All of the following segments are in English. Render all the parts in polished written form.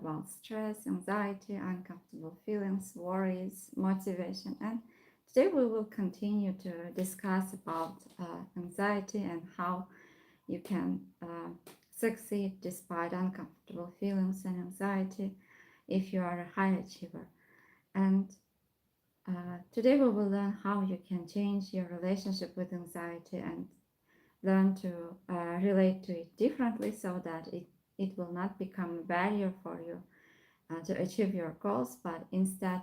about stress, anxiety, uncomfortable feelings, worries, motivation, and today we will continue to discuss about anxiety and how you can succeed despite uncomfortable feelings and anxiety if you are a high achiever. And today we will learn how you can change your relationship with anxiety and learn to relate to it differently so that it will not become a barrier for you to achieve your goals, but instead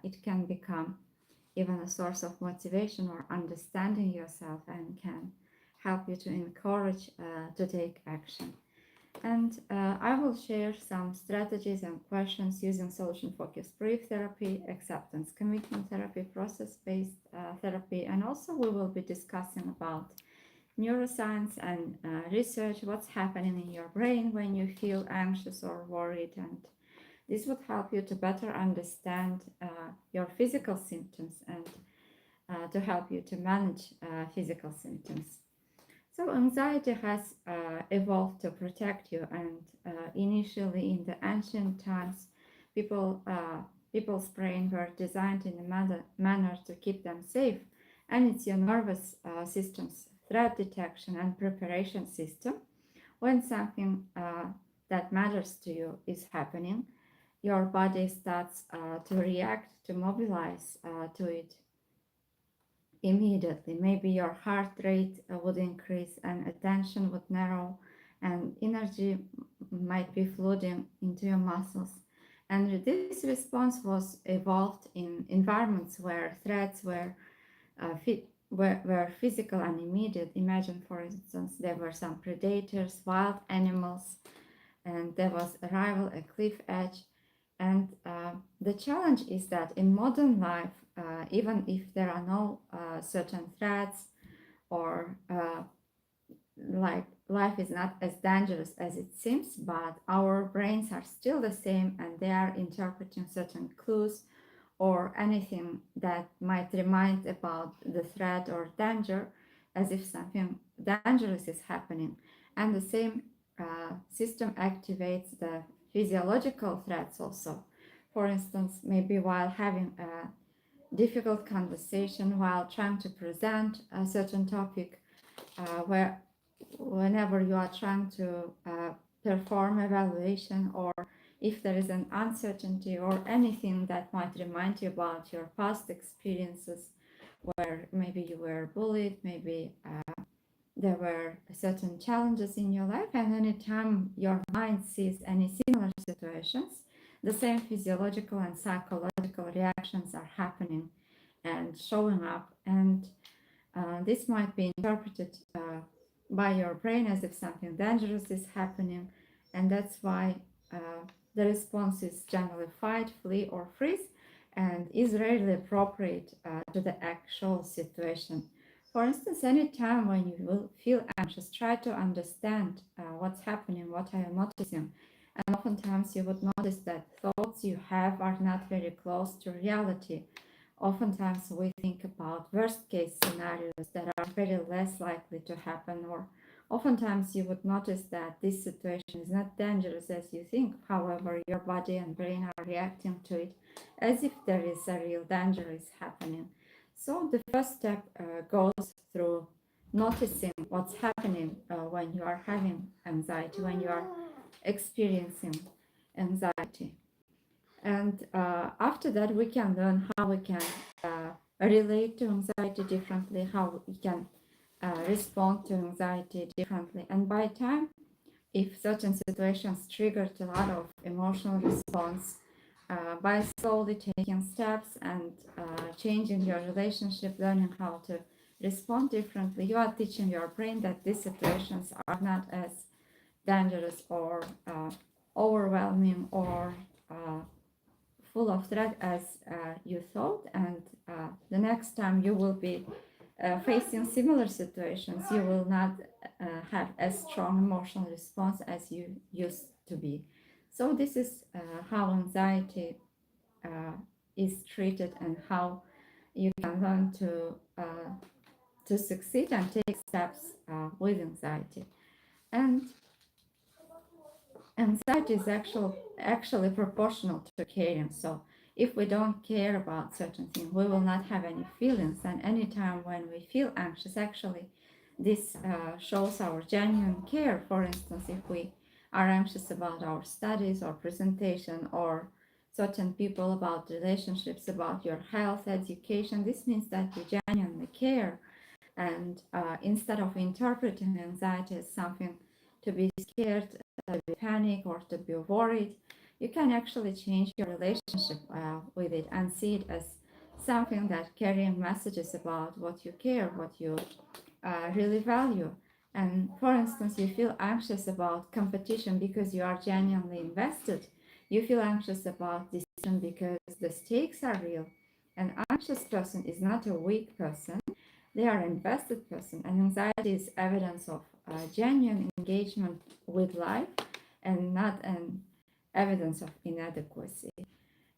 it can become even a source of motivation or understanding yourself and can help you to encourage to take action. And I will share some strategies and questions using solution-focused brief therapy, acceptance commitment therapy, process-based therapy, and also we will be discussing about neuroscience and research, what's happening in your brain when you feel anxious or worried, and this would help you to better understand your physical symptoms and to help you to manage physical symptoms. So anxiety has evolved to protect you, and initially in the ancient times, people's brain were designed in a manner to keep them safe, and it's your nervous system's threat detection and preparation system. When something that matters to you is happening, your body starts to react, to mobilize to it immediately. Maybe your heart rate would increase and attention would narrow and energy might be flooding into your muscles. And this response was evolved in environments where threats were physical and immediate. Imagine, for instance, there were some predators, wild animals, and there was a rival, a cliff edge. And the challenge is that in modern life, even if there are no certain threats or like life is not as dangerous as it seems, but our brains are still the same and they are interpreting certain clues or anything that might remind about the threat or danger as if something dangerous is happening. And the same system activates the physiological threats also. For instance, maybe while having a difficult conversation, while trying to present a certain topic, where whenever you are trying to perform evaluation, or if there is an uncertainty or anything that might remind you about your past experiences where maybe you were bullied, maybe there were certain challenges in your life, and anytime your mind sees any similar situations, the same physiological and psychological reactions are happening and showing up, and this might be interpreted by your brain as if something dangerous is happening, and that's why the response is generally fight, flee, or freeze, and is rarely appropriate to the actual situation. For instance, anytime when you will feel anxious, try to understand what's happening, what are you noticing, and oftentimes you would notice that thoughts you have are not very close to reality. Oftentimes we think about worst case scenarios that are very less likely to happen, or oftentimes you would notice that this situation is not dangerous as you think. However, your body and brain are reacting to it as if there is a real danger is happening. So the first step goes through noticing what's happening when you are having anxiety, when you are experiencing anxiety. And after that, we can learn how we can relate to anxiety differently, how we can respond to anxiety differently. And by time, if certain situations triggered a lot of emotional response, by slowly taking steps and changing your relationship, learning how to respond differently, you are teaching your brain that these situations are not as dangerous or overwhelming or full of threat as you thought, and the next time you will be facing similar situations, you will not have a strong emotional response as you used to be. So this is how anxiety is treated and how you can learn to succeed and take steps with anxiety. And anxiety is actually proportional to caring. So if we don't care about certain things, we will not have any feelings. And anytime when we feel anxious, actually, this shows our genuine care. For instance, if we are anxious about our studies or presentation or certain people, about relationships, about your health, education, this means that you genuinely care. And instead of interpreting anxiety as something to be scared, to be panic, or to be worried, you can actually change your relationship with it and see it as something that carrying messages about what you care, what you really value. And for instance, you feel anxious about competition because you are genuinely invested. You feel anxious about decision because the stakes are real. An anxious person is not a weak person, they are invested person, and anxiety is evidence of genuine engagement with life and not an evidence of inadequacy.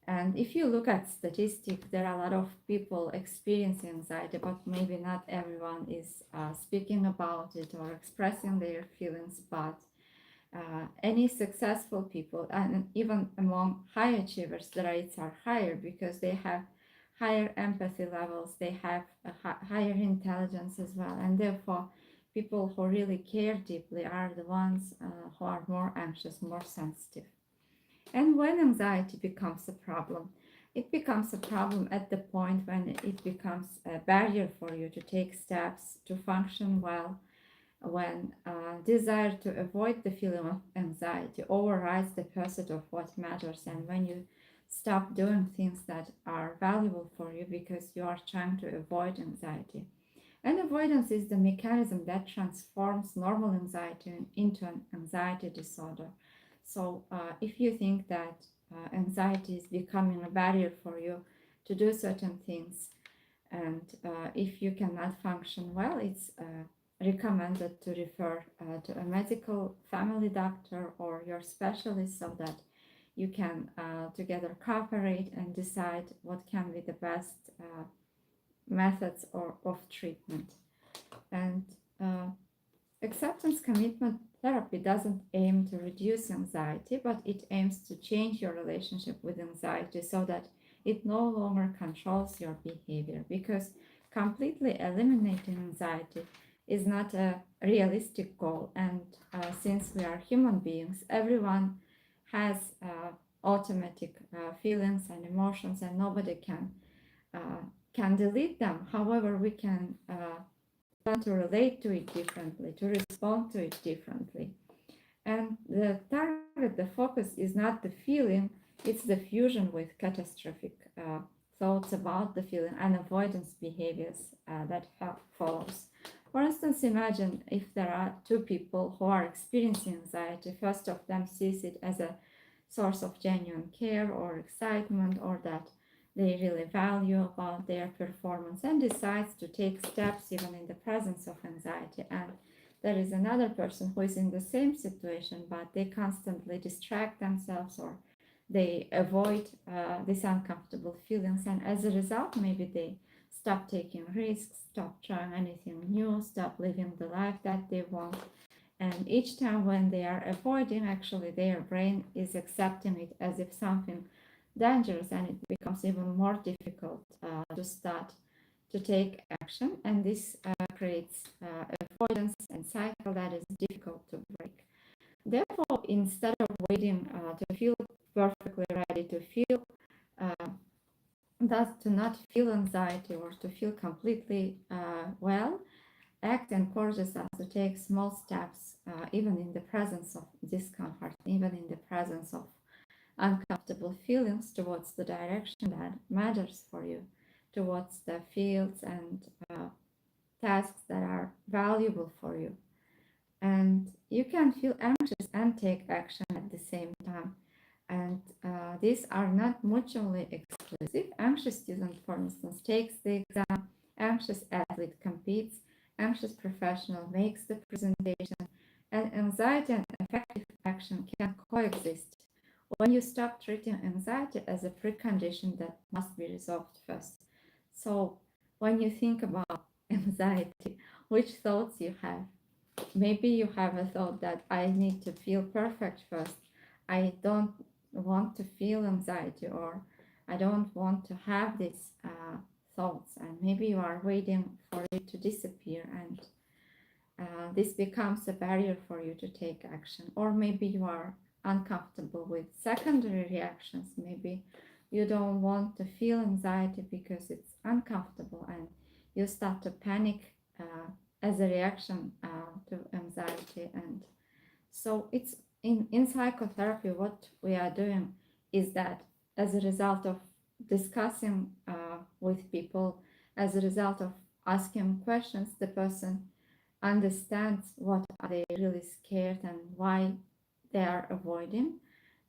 And if you look at statistics, there are a lot of people experiencing anxiety, but maybe not everyone is speaking about it or expressing their feelings. But any successful people, and even among high achievers, the rates are higher because they have higher empathy levels, they have a higher intelligence as well, and therefore people who really care deeply are the ones who are more anxious, more sensitive. And when anxiety becomes a problem, it becomes a problem at the point when it becomes a barrier for you to take steps to function well, when desire to avoid the feeling of anxiety overrides the pursuit of what matters, and when you stop doing things that are valuable for you because you are trying to avoid anxiety. And avoidance is the mechanism that transforms normal anxiety into an anxiety disorder. So, if you think that anxiety is becoming a barrier for you to do certain things, and if you cannot function well, it's recommended to refer to a medical family doctor or your specialist so that you can together cooperate and decide what can be the best methods or of treatment. And uh, acceptance commitment therapy doesn't aim to reduce anxiety, but it aims to change your relationship with anxiety so that it no longer controls your behavior. Because completely eliminating anxiety is not a realistic goal. And since we are human beings, everyone has automatic feelings and emotions, and nobody can delete them. However, we can learn to relate to it differently, to respond to it differently. And the target, the focus is not the feeling, it's the fusion with catastrophic thoughts about the feeling and avoidance behaviors that follows. For instance, imagine if there are two people who are experiencing anxiety. First of them sees it as a source of genuine care or excitement, or that they really value about their performance, and decides to take steps even in the presence of anxiety. And there is another person who is in the same situation, but they constantly distract themselves or they avoid these uncomfortable feelings. And as a result, maybe they stop taking risks, stop trying anything new, stop living the life that they want. And each time when they are avoiding, actually their brain is accepting it as if something dangerous, and it becomes even more difficult to start to take action. And this creates avoidance and cycle that is difficult to break. Therefore, instead of waiting to feel perfectly ready to feel, uh, that to not feel anxiety or to feel completely well, ACT encourages us to take small steps, even in the presence of discomfort, even in the presence of uncomfortable feelings, towards the direction that matters for you, towards the fields and tasks that are valuable for you. And you can feel anxious and take action at the same time. And these are not mutually exclusive. Anxious student, for instance, takes the exam, anxious athlete competes, anxious professional makes the presentation, and anxiety and effective action can coexist when you stop treating anxiety as a precondition that must be resolved first. So when you think about anxiety, which thoughts you have? Maybe you have a thought that I need to feel perfect first. I don't want to feel anxiety, or I don't want to have these thoughts. And maybe you are waiting for it to disappear, and this becomes a barrier for you to take action. Or maybe you are uncomfortable with secondary reactions. Maybe you don't want to feel anxiety because it's uncomfortable, and you start to panic as a reaction to anxiety. And so it's in psychotherapy, what we are doing is that as a result of discussing with people, as a result of asking questions, the person understands what are they really scared and why they are avoiding.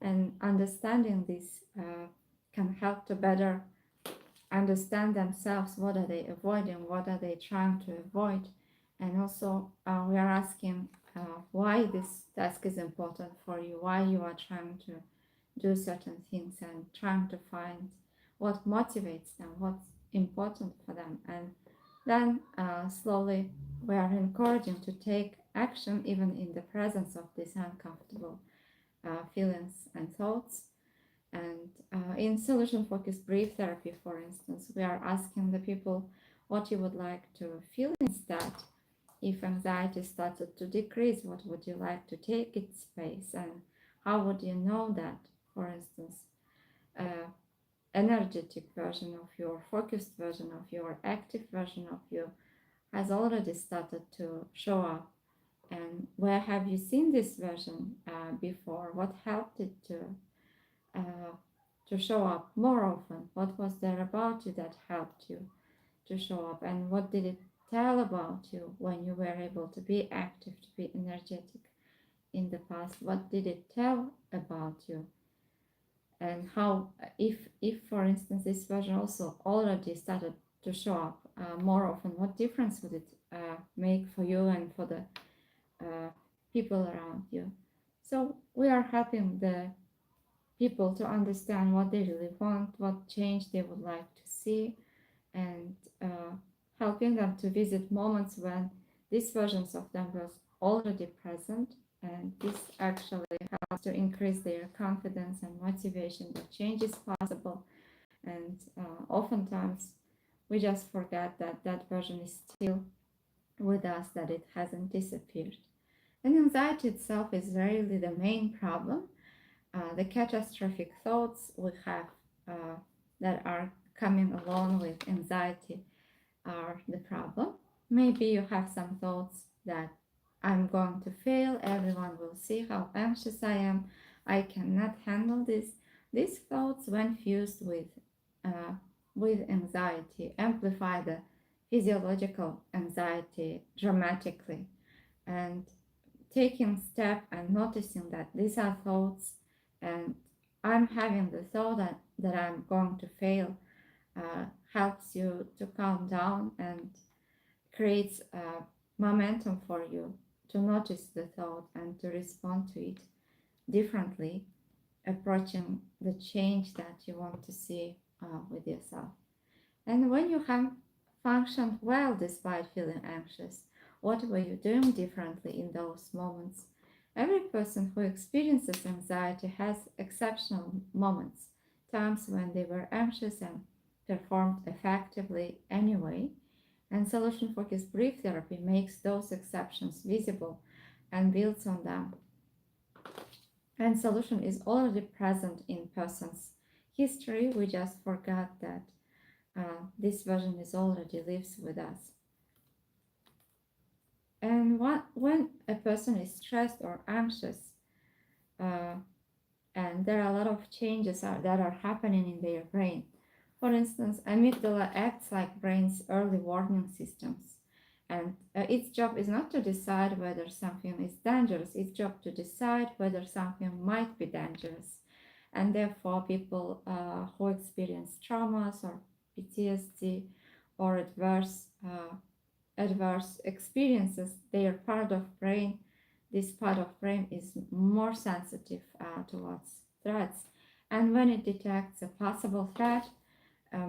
And understanding this can help to better understand themselves. What are they avoiding? What are they trying to avoid? And also, we are asking why this task is important for you, why you are trying to do certain things, and trying to find what motivates them, what's important for them. And then slowly we are encouraging to take action even in the presence of these uncomfortable feelings and thoughts. And in solution focused brief therapy, for instance, we are asking the people what you would like to feel instead. If anxiety started to decrease, what would you like to take its place? And how would you know that, for instance, energetic version of you, or focused version of you, or active version of you has already started to show up? And where have you seen this version before? What helped it uh, to show up more often? What was there about you that helped you to show up? And what did it tell about you when you were able to be active, to be energetic in the past? What did it tell about you? And how, if for instance this version also already started to show up more often, what difference would it make for you and for the people around you? So we are helping the people to understand what they really want, what change they would like to see, and helping them to visit moments when these versions of them was already present. And this actually helps to increase their confidence and motivation that change is possible. And oftentimes we just forget that that version is still with us, that it hasn't disappeared. And anxiety itself is rarely the main problem. The catastrophic thoughts we have that are coming along with anxiety are the problem. Maybe you have some thoughts that I'm going to fail, everyone will see how anxious I am, I cannot handle this. These thoughts, when fused uh, with anxiety, amplify the physiological anxiety dramatically. And taking step and noticing that these are thoughts, and I'm having the thought that I'm going to fail, helps you to calm down and creates momentum for you to notice the thought and to respond to it differently, approaching the change that you want to see with yourself. And when you have functioned well despite feeling anxious, what were you doing differently in those moments? Every person who experiences anxiety has exceptional moments, times when they were anxious and performed effectively anyway. And solution focused brief therapy makes those exceptions visible and builds on them. And solution is already present in person's history. We just forgot that this version is already lives with us. And when a person is stressed or anxious, uh, and there are a lot of changes that are happening in their brain. For instance, amygdala acts like brain's early warning systems, and its job is not to decide whether something is dangerous. Its job to decide whether something might be dangerous. And therefore, people who experience traumas or PTSD or adverse experiences, their part of brain, this part of brain is more sensitive towards threats. And when it detects a possible threat,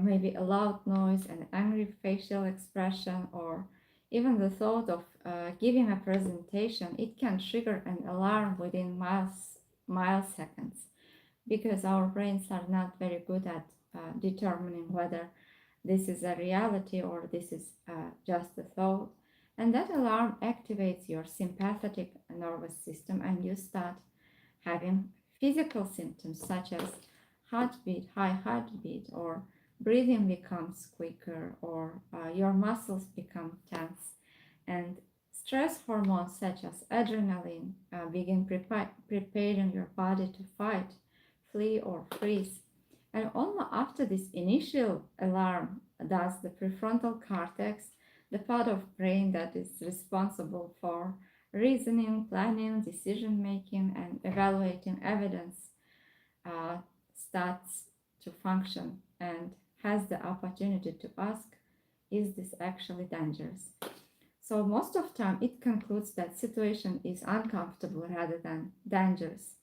maybe a loud noise, an angry facial expression, or even the thought of giving a presentation, it can trigger an alarm within milliseconds, because our brains are not very good at determining whether this is a reality or this is just a thought. And that alarm activates your sympathetic nervous system, and you start having physical symptoms such as heartbeat, high heartbeat, or breathing becomes quicker, or your muscles become tense. And stress hormones such as adrenaline begin preparing your body to fight, flee, or freeze. And only after this initial alarm does the prefrontal cortex, the part of brain that is responsible for reasoning, planning, decision making, and evaluating evidence, uh, starts to function and has the opportunity to ask, is this actually dangerous? So most of the time it concludes that situation is uncomfortable rather than dangerous.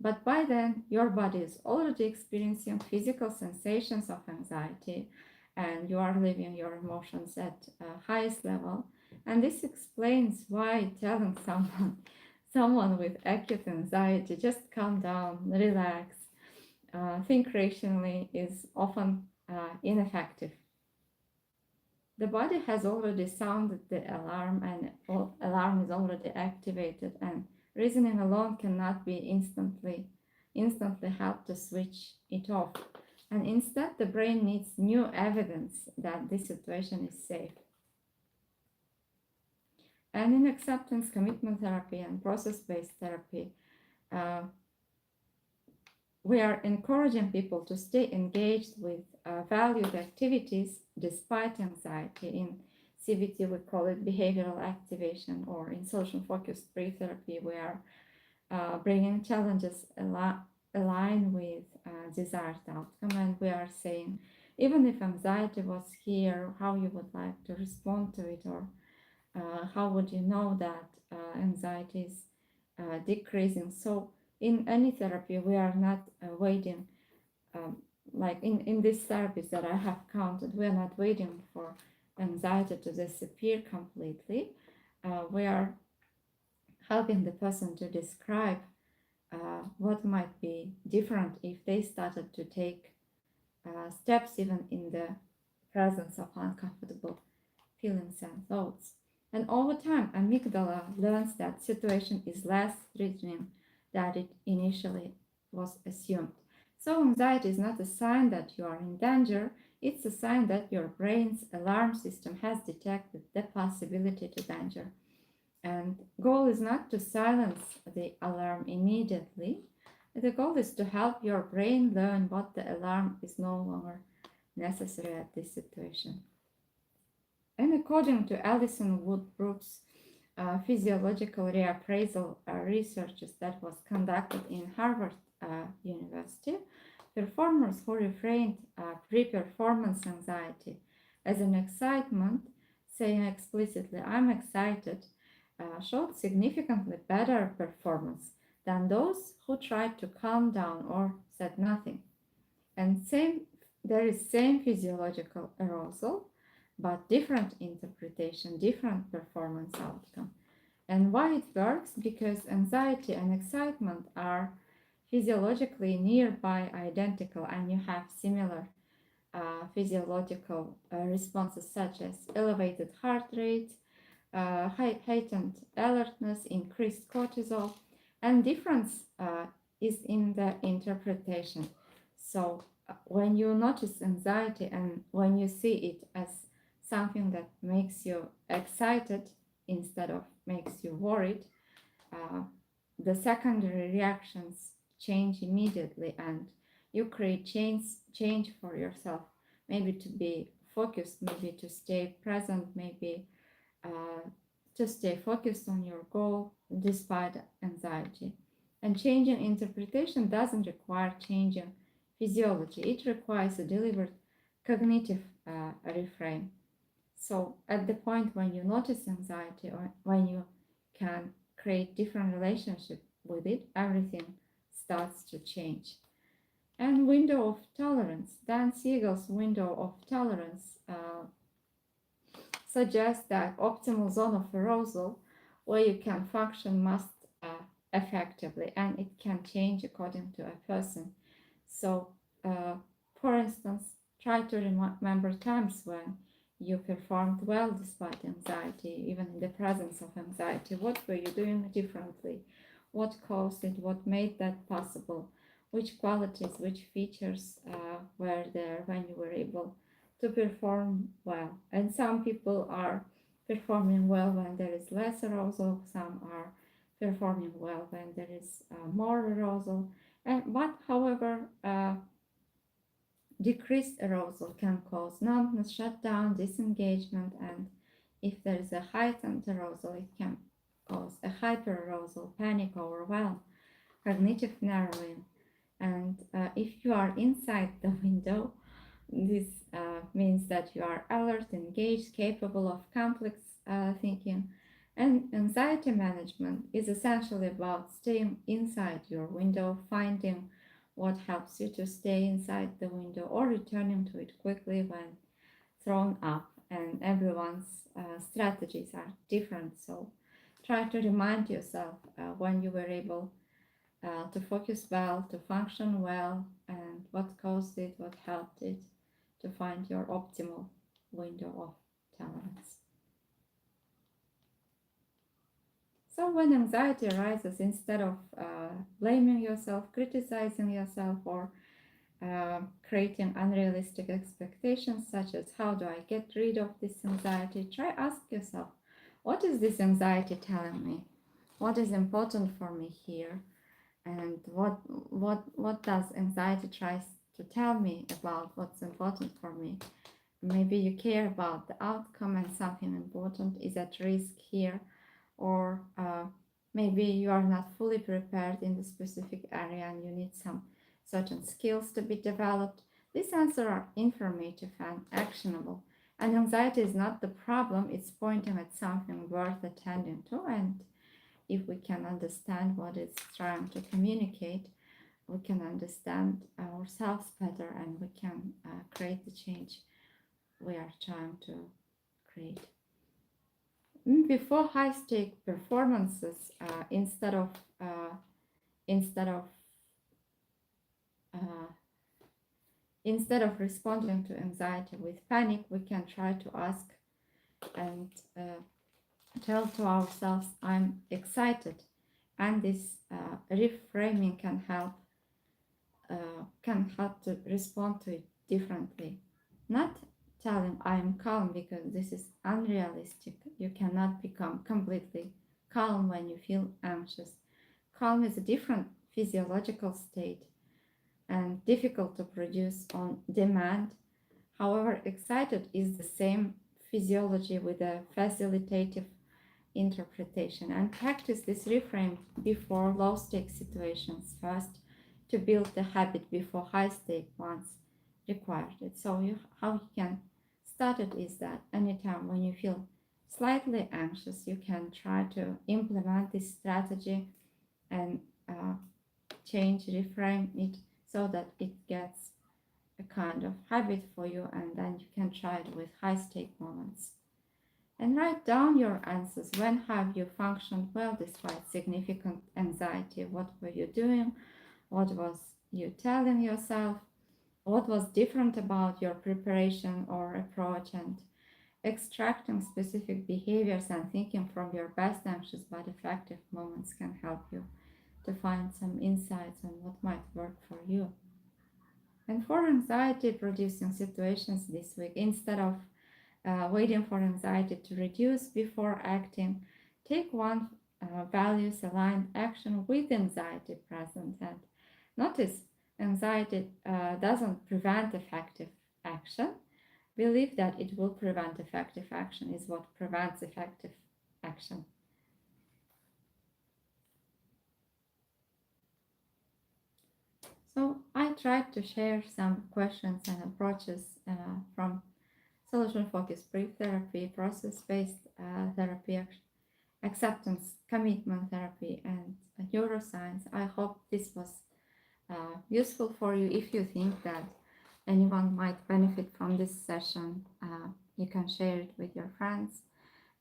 But by then your body is already experiencing physical sensations of anxiety, and you are living your emotions at highest level. And this explains why telling someone with acute anxiety, just calm down, relax, think rationally, is often ineffective. The body has already sounded the alarm, and alarm is already activated, and reasoning alone cannot be instantly help to switch it off. And instead the brain needs new evidence that this situation is safe. And in acceptance commitment therapy and process-based therapy, uh, we are encouraging people to stay engaged with valued activities despite anxiety. In CBT, we call it behavioral activation, or in social focused brief therapy, we are bringing challenges align with desired outcome, and we are saying, even if anxiety was here, how you would like to respond to it, or how would you know that anxiety is decreasing. So in any therapy, we are not waiting, um, like in these therapies that I have counted, we are not waiting for anxiety to disappear completely. We are helping the person to describe what might be different if they started to take steps even in the presence of uncomfortable feelings and thoughts. And over time, amygdala learns that situation is less threatening than it initially was assumed. So anxiety is not a sign that you are in danger, it's a sign that your brain's alarm system has detected the possibility to danger. And goal is not to silence the alarm immediately. The goal is to help your brain learn what the alarm is no longer necessary at this situation. And according to Alison Woodbrook's physiological reappraisal research that was conducted in Harvard University, performers who reframed pre-performance anxiety as an excitement, saying explicitly, I'm excited, showed significantly better performance than those who tried to calm down or said nothing. And there is same physiological arousal, but different interpretation, different performance outcome. And why it works? Because anxiety and excitement are physiologically nearby identical, and you have similar physiological responses such as elevated heart rate, heightened alertness, increased cortisol, and difference is in the interpretation. So when you notice anxiety and when you see it as something that makes you excited instead of makes you worried, uh, the secondary reactions change immediately, and you create change for yourself, maybe to be focused, maybe to stay present, maybe to stay focused on your goal despite anxiety. And changing interpretation doesn't require changing physiology, it requires a deliberate cognitive reframe. So at the point when you notice anxiety, or when you can create different relationship with it, everything starts to change. And window of tolerance, Dan Siegel's window of tolerance suggests that optimal zone of arousal where you can function must effectively, and it can change according to a person. So, uh, for instance, try to remember times when you performed well despite anxiety, even in the presence of anxiety. What were you doing differently? What caused it? What made that possible? Which qualities, which features were there when you were able to perform well? And some people are performing well when there is less arousal, some are performing well when there is more arousal. But however, decreased arousal can cause numbness, shutdown, disengagement, and if there is a heightened arousal, it can cause a hyperarousal, panic, overwhelm, cognitive narrowing. And if you are inside the window, this means that you are alert, engaged, capable of complex thinking. And anxiety management is essentially about staying inside your window, finding what helps you to stay inside the window or returning to it quickly when thrown up. And everyone's strategies are different. So try to remind yourself when you were able to focus well, to function well, and what caused it, what helped it, to find your optimal window of tolerance. So when anxiety arises, instead of blaming yourself, criticizing yourself, or creating unrealistic expectations such as how do I get rid of this anxiety, try ask yourself, what is this anxiety telling me? What is important for me here? And what does anxiety tries to tell me about what's important for me? Maybe you care about the outcome and something important is at risk here, or maybe you are not fully prepared in the specific area and you need some certain skills to be developed. These answers are informative and actionable. And anxiety is not the problem, it's pointing at something worth attending to. And if we can understand what it's trying to communicate, we can understand ourselves better and we can create the change we are trying to create. Before high stake performances, uh, instead of uh, instead of responding to anxiety with panic, we can try to ask and tell to ourselves, I'm excited. And this reframing can help to respond to it differently. Not telling I am calm, because this is unrealistic. You cannot become completely calm when you feel anxious. Calm is a different physiological state and difficult to produce on demand. However, excited is the same physiology with a facilitative interpretation, and practice this reframe before low stake situations first to build the habit before high stake ones required it. So how you can start it is that anytime when you feel slightly anxious, you can try to implement this strategy and change, reframe it so that it gets a kind of habit for you, and then you can try it with high stake moments. And write down your answers. When have you functioned well despite significant anxiety? What were you doing? What was you telling yourself? What was different about your preparation or approach? And extracting specific behaviors and thinking from your best anxious but effective moments can help you to find some insights on what might work for you. And for anxiety producing situations this week, instead of waiting for anxiety to reduce before acting, take one values aligned action with anxiety present. And notice anxiety doesn't prevent effective action. Believe that it will prevent effective action is what prevents effective action. So I tried to share some questions and approaches from solution focused brief therapy, process based therapy, acceptance, commitment therapy, and neuroscience. I hope this was useful for you. If you think that anyone might benefit from this session, you can share it with your friends.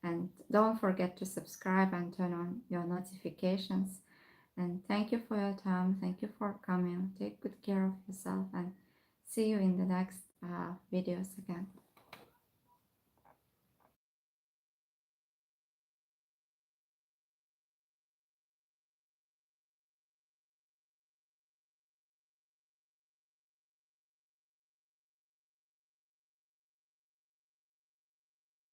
And don't forget to subscribe and turn on your notifications. And thank you for your time. Thank you for coming. Take good care of yourself and see you in the next videos again.